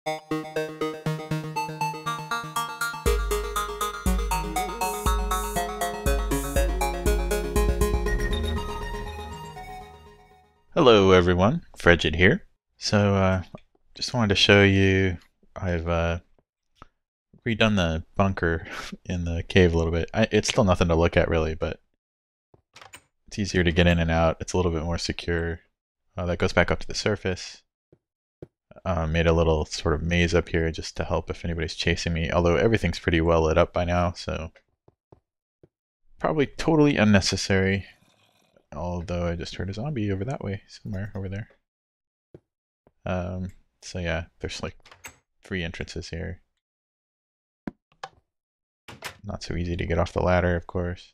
Hello everyone, Frejid here. So just wanted to show you I've redone the bunker in the cave a little bit. It's still nothing to look at really, but it's easier to get in and out. It's a little bit more secure. That goes back up to the surface. Made a little sort of maze up here just to help if anybody's chasing me, although everything's pretty well lit up by now, so probably totally unnecessary. Although I just heard a zombie over that way, somewhere over there. So yeah, there's like 3 entrances here. Not so easy to get off the ladder, of course.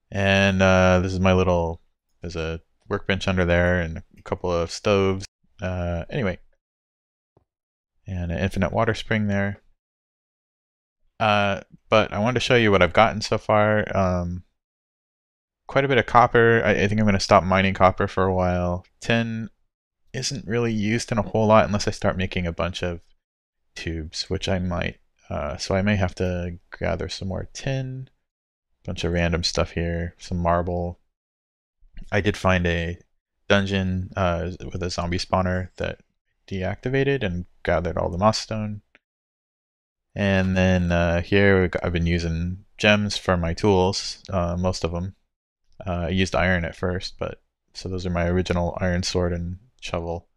And this is my little, there's a workbench under there and a couple of stoves. Anyway. And an infinite water spring there. But I wanted to show you what I've gotten so far. Quite a bit of copper. I think I'm going to stop mining copper for a while. Tin isn't really used in a whole lot unless I start making a bunch of tubes, which I might. So I may have to gather some more tin, a bunch of random stuff here, some marble. I did find a dungeon with a zombie spawner that deactivated and gathered all the moss stone. And then here I've been using gems for my tools, most of them. I used iron at first, but so those are my original iron sword and shovel.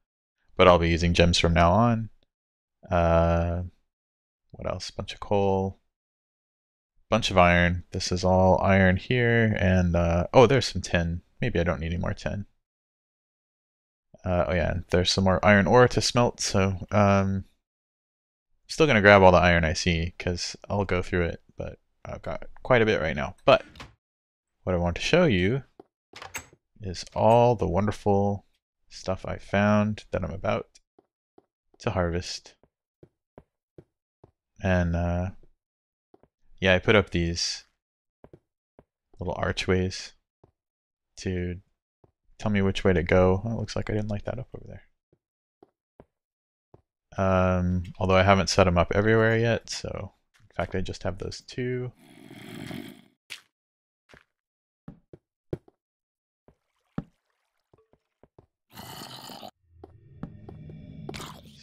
But I'll be using gems from now on. What else? Bunch of coal, bunch of iron. This is all iron here, and oh, there's some tin. Maybe I don't need any more tin. Oh yeah, and there's some more iron ore to smelt. So still gonna grab all the iron I see because I'll go through it. But I've got quite a bit right now. But what I want to show you is all the wonderful stuff I found that I'm about to harvest. And yeah, I put up these little archways to tell me which way to go. Oh, it looks like I didn't light that up over there. Although I haven't set them up everywhere yet, so in fact I just have those 2.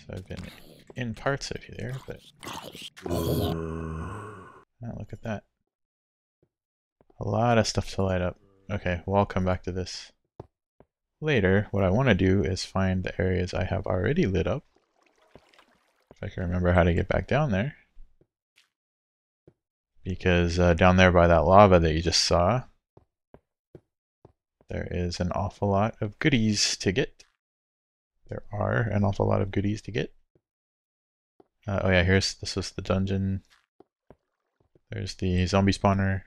I've been in parts of here, but oh, look at that. A lot of stuff to light up. Okay, well I'll come back to this later. What I want to do is find the areas I have already lit up. If I can remember how to get back down there. Because down there by that lava that you just saw, there is an awful lot of goodies to get. There are an awful lot of goodies to get. Oh yeah, this was the dungeon. There's the zombie spawner.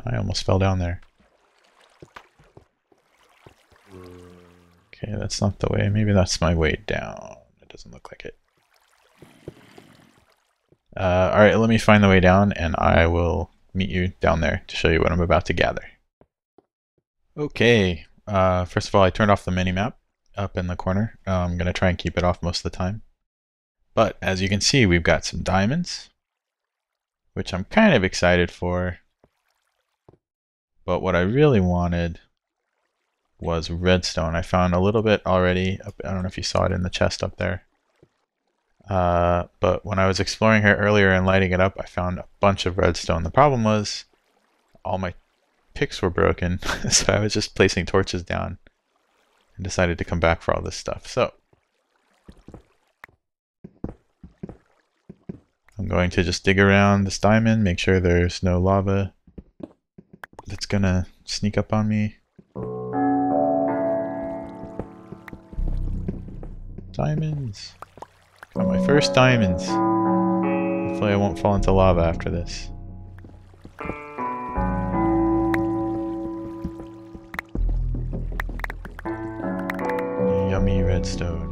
I almost fell down there. Okay, that's not the way. Maybe that's my way down. It doesn't look like it. Alright, let me find the way down and I will meet you down there to show you what I'm about to gather. Okay, first of all I turned off the minimap up in the corner. I'm going to try and keep it off most of the time. But as you can see, we've got some diamonds, which I'm kind of excited for. But what I really wanted was redstone. I found a little bit already. I don't know if you saw it in the chest up there. But when I was exploring here earlier and lighting it up, I found a bunch of redstone. The problem was all my picks were broken, so I was just placing torches down and decided to come back for all this stuff. So I'm going to just dig around this diamond, make sure there's no lava that's gonna sneak up on me. Diamonds. Got my first diamonds. Hopefully I won't fall into lava after this. Yummy redstone.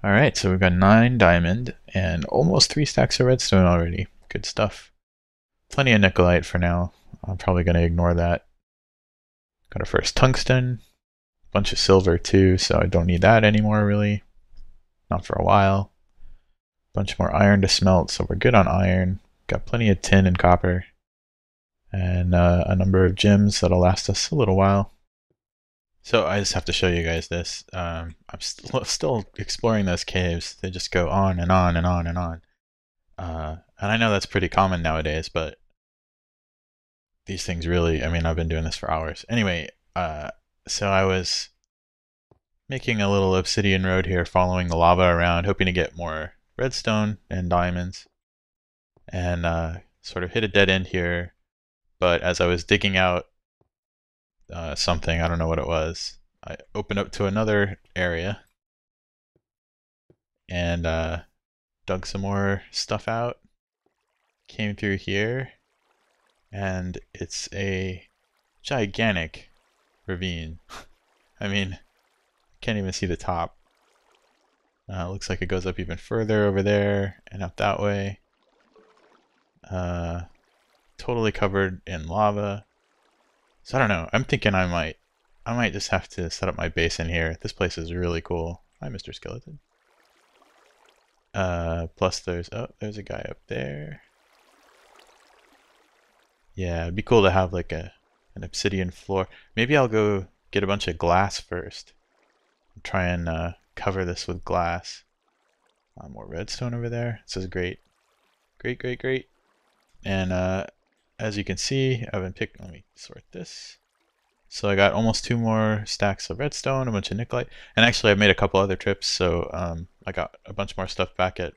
Alright, so we've got 9 diamond and almost 3 stacks of redstone already. Good stuff. Plenty of nickelite for now. I'm probably going to ignore that. Got our first tungsten. Bunch of silver too, so I don't need that anymore really. Not for a while. Bunch more iron to smelt, so we're good on iron. Got plenty of tin and copper. And a number of gems that'll last us a little while. So I just have to show you guys this. I'm still exploring those caves. They just go on and on and on and on. And I know that's pretty common nowadays, but these things really, I mean, I've been doing this for hours. Anyway, so I was making a little obsidian road here, following the lava around, hoping to get more redstone and diamonds. And sort of hit a dead end here. But as I was digging out something, I don't know what it was, I opened up to another area and dug some more stuff out. Came through here, and it's a gigantic ravine. I mean, can't even see the top. Looks like it goes up even further over there and up that way. Totally covered in lava. So I don't know. I'm thinking I might just have to set up my base in here. This place is really cool. Hi, Mr. Skeleton. Plus there's a guy up there. Yeah, it'd be cool to have like an obsidian floor. Maybe I'll go get a bunch of glass first. Try and cover this with glass. More redstone over there. This is great. Great, great, great. And as you can see, I've been picking, let me sort this. So I got almost 2 more stacks of redstone, a bunch of nickelite, and actually I've made a couple other trips, so I got a bunch more stuff back at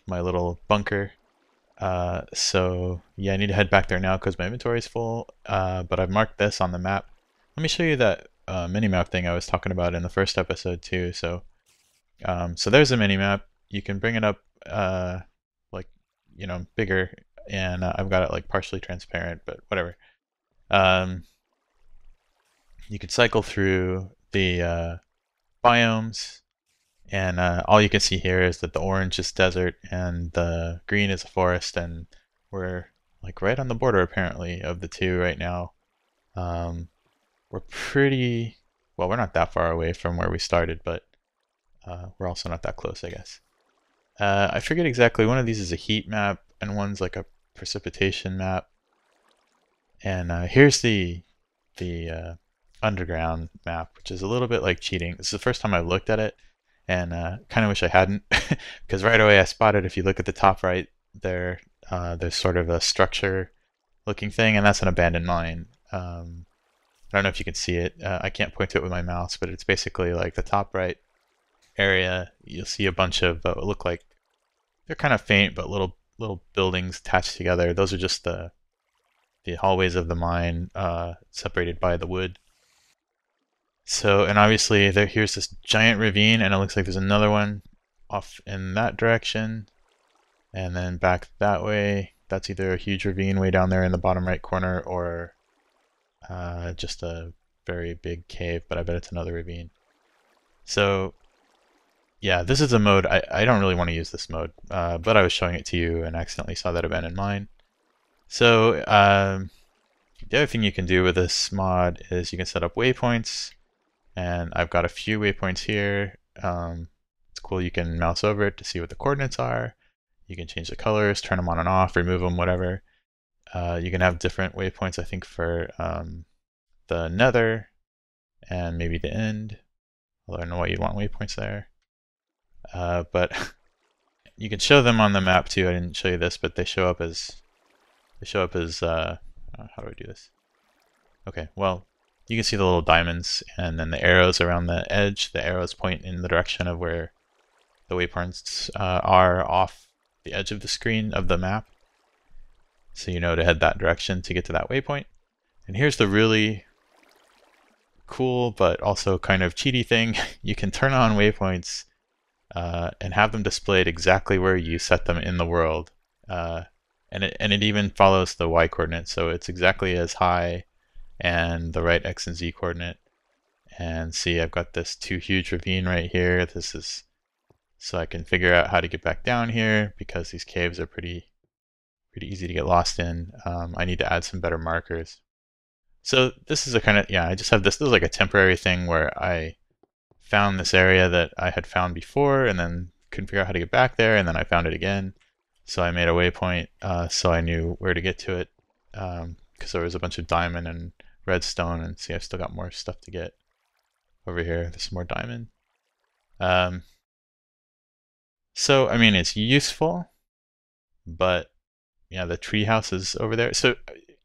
my little bunker. So yeah, I need to head back there now because my inventory is full, but I've marked this on the map. Let me show you that minimap thing I was talking about in the first episode too. So, so there's a minimap. You can bring it up like, you know, bigger, and I've got it like partially transparent, but whatever. You could cycle through the biomes, and all you can see here is that the orange is desert and the green is a forest, and we're like right on the border apparently of the two right now. We're pretty, well, we're not that far away from where we started, but we're also not that close, I guess. I forget exactly, one of these is a heat map and one's like a precipitation map. And here's the underground map, which is a little bit like cheating. This is the first time I've looked at it, and kind of wish I hadn't, because right away I spotted, if you look at the top right there, there's sort of a structure looking thing, and that's an abandoned mine. I don't know if you can see it. I can't point to it with my mouse, but it's basically like the top right area. You'll see a bunch of look like they're kind of faint, but little buildings attached together. Those are just the hallways of the mine, separated by the wood. So, and obviously here's this giant ravine, and it looks like there's another one off in that direction, and then back that way. That's either a huge ravine way down there in the bottom right corner, or just a very big cave, but I bet it's another ravine. So yeah, this is a mode, I don't really want to use this mode, but I was showing it to you and accidentally saw that abandoned mine. So the other thing you can do with this mod is you can set up waypoints, and I've got a few waypoints here. It's cool, you can mouse over it to see what the coordinates are. You can change the colors, turn them on and off, remove them, whatever. You can have different waypoints, I think, for the nether and maybe the end. Although I don't know why you'd want waypoints there. But you can show them on the map too. I didn't show you this, but they show up as how do I do this? Okay, well, you can see the little diamonds, and then the arrows around the edge. The arrows point in the direction of where the waypoints are off the edge of the screen of the map. So you know to head that direction to get to that waypoint. And here's the really cool but also kind of cheaty thing. You can turn on waypoints and have them displayed exactly where you set them in the world. And it even follows the y coordinate, so it's exactly as high and the right x and z coordinate. And see, I've got this 2 huge ravine right here. This is so I can figure out how to get back down here, because these caves are pretty easy to get lost in. I need to add some better markers. So this is a kind of, yeah, I just have this is like a temporary thing where I found this area that I had found before and then couldn't figure out how to get back there, and then I found it again. So I made a waypoint so I knew where to get to it, because there was a bunch of diamond and redstone, and see, I've still got more stuff to get over here. There's more diamond. So, I mean, it's useful, but yeah, the tree house is over there. So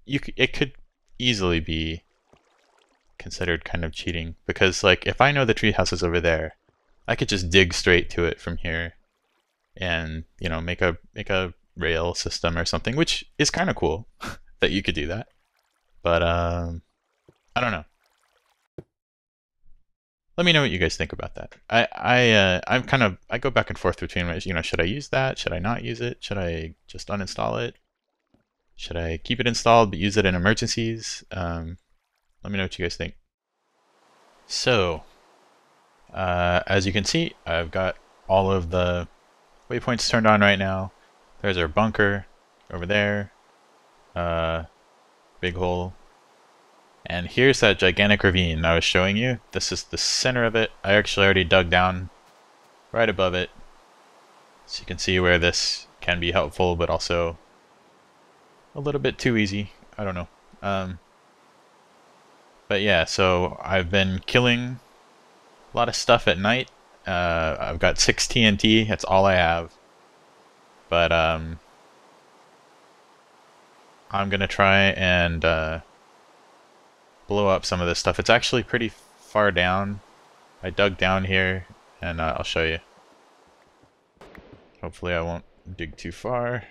it could easily be considered kind of cheating, because like if I know the tree house is over there, I could just dig straight to it from here and, you know, make a rail system or something, which is kind of cool that you could do that. But I don't know. Let me know what you guys think about that. I go back and forth between, you know, should I use that? Should I not use it? Should I just uninstall it? Should I keep it installed but use it in emergencies? Let me know what you guys think. So, as you can see, I've got all of the waypoints turned on right now. There's our bunker over there. Big hole. And here's that gigantic ravine I was showing you. This is the center of it. I actually already dug down right above it, so you can see where this can be helpful, but also a little bit too easy. I don't know. But yeah, so I've been killing a lot of stuff at night. I've got 6 TNT, that's all I have. But I'm gonna try and blow up some of this stuff. It's actually pretty far down. I dug down here, and I'll show you. Hopefully I won't dig too far.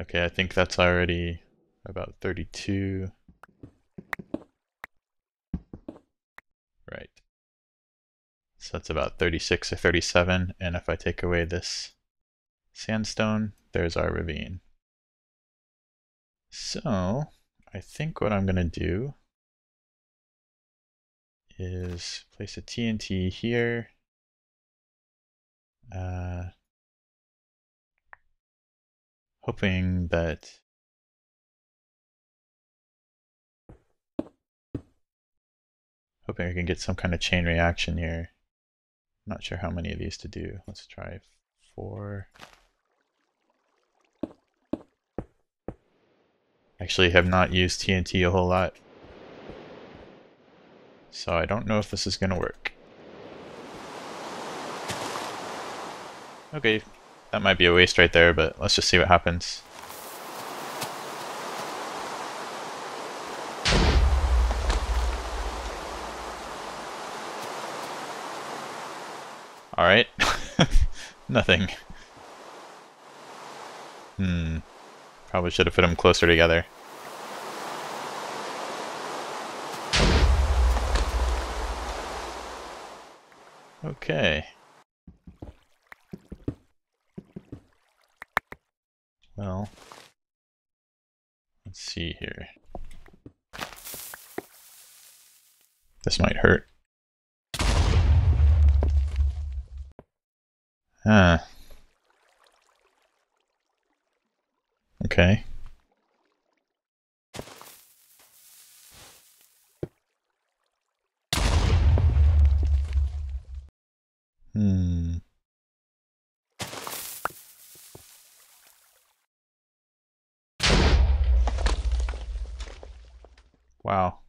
Okay, I think that's already about 32. Right. So that's about 36 or 37, and if I take away this sandstone, there's our ravine. So, I think what I'm going to do is place a TNT here. Hoping I can get some kind of chain reaction here. Not sure how many of these to do. Let's try 4. Actually have not used TNT a whole lot, so I don't know if this is going to work. Okay, that might be a waste right there, but let's just see what happens. Alright. Nothing. Probably should have put them closer together. Okay. Well, let's see here. This might hurt. Okay. Wow.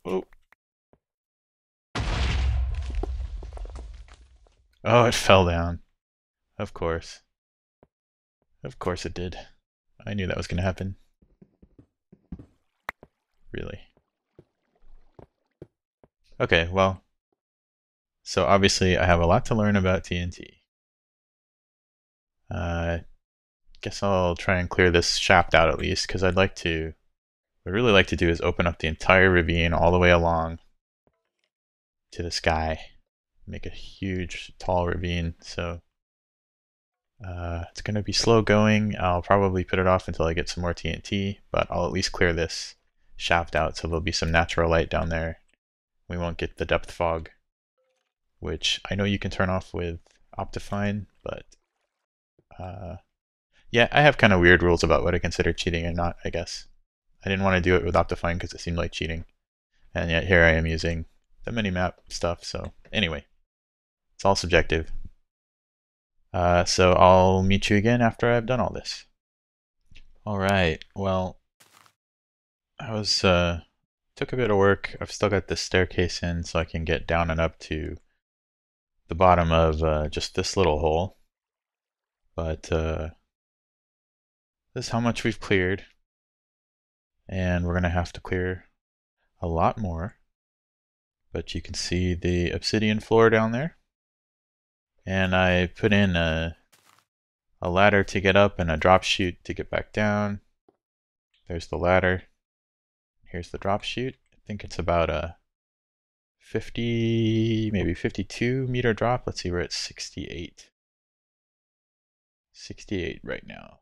Oh. Oh, it fell down. Of course. Of course it did. I knew that was going to happen. Really. Okay, well. So obviously I have a lot to learn about TNT. Guess I'll try and clear this shaft out at least, because what I'd really like to do is open up the entire ravine all the way along to the sky. Make a huge, tall ravine, so It's going to be slow going. I'll probably put it off until I get some more TNT, but I'll at least clear this shaft out so there'll be some natural light down there. We won't get the depth fog, which I know you can turn off with Optifine, but yeah, I have kind of weird rules about what I consider cheating and not, I guess. I didn't want to do it with Optifine because it seemed like cheating, and yet here I am using the Minimap stuff, so anyway, it's all subjective. So I'll meet you again after I've done all this. Alright, well, I was, took a bit of work. I've still got this staircase in so I can get down and up to the bottom of just this little hole. But this is how much we've cleared. And we're going to have to clear a lot more. But you can see the obsidian floor down there. And I put in a ladder to get up and a drop chute to get back down. There's the ladder. Here's the drop chute. I think it's about a 50, maybe 52 meter drop. Let's see, we're at 68. 68 right now.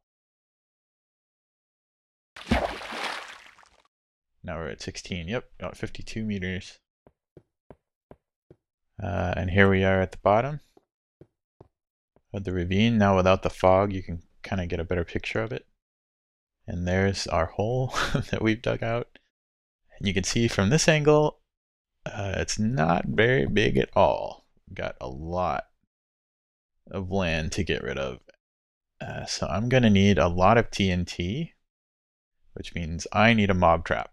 Now we're at 16. Yep, about 52 meters. And here we are at the bottom of the ravine. Now without the fog, you can kind of get a better picture of it. And there's our hole that we've dug out. And you can see from this angle, it's not very big at all. We've got a lot of land to get rid of. So I'm going to need a lot of TNT, which means I need a mob trap.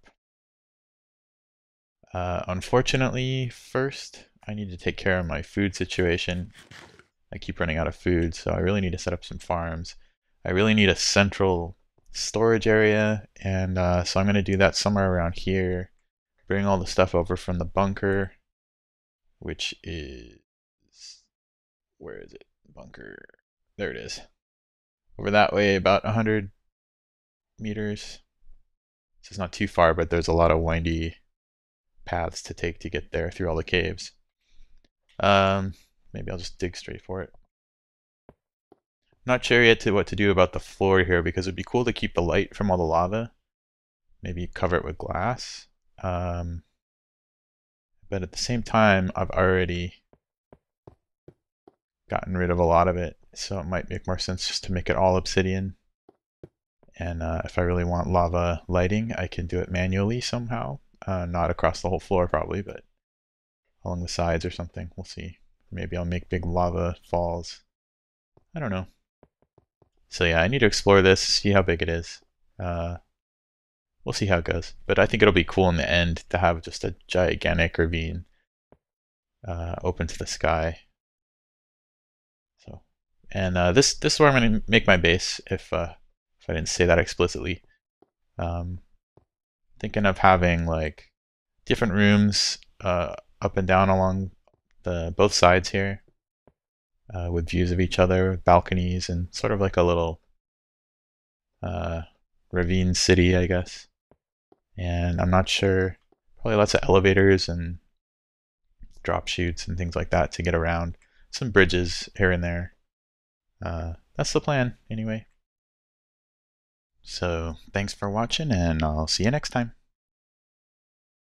Unfortunately, first, I need to take care of my food situation. I keep running out of food, so I really need to set up some farms. I really need a central storage area, and so I'm going to do that somewhere around here. Bring all the stuff over from the bunker, which is... where is it? Bunker. There it is. Over that way, about 100 meters. This is not too far, but there's a lot of windy paths to take to get there through all the caves. Maybe I'll just dig straight for it. Not sure yet what to do about the floor here because it'd be cool to keep the light from all the lava. Maybe cover it with glass. But at the same time, I've already gotten rid of a lot of it, so it might make more sense just to make it all obsidian. And if I really want lava lighting, I can do it manually somehow. Not across the whole floor probably, but along the sides or something. We'll see. Maybe I'll make big lava falls. I don't know. So yeah, I need to explore this, see how big it is. We'll see how it goes. But I think it'll be cool in the end to have just a gigantic ravine open to the sky. So, and this is where I'm going to make my base if I didn't say that explicitly. Thinking of having like different rooms up and down along both sides here with views of each other, balconies, and sort of like a little ravine city, I guess. And I'm not sure, probably lots of elevators and drop chutes and things like that to get around. Some bridges here and there. That's the plan, anyway. So thanks for watching, and I'll see you next time.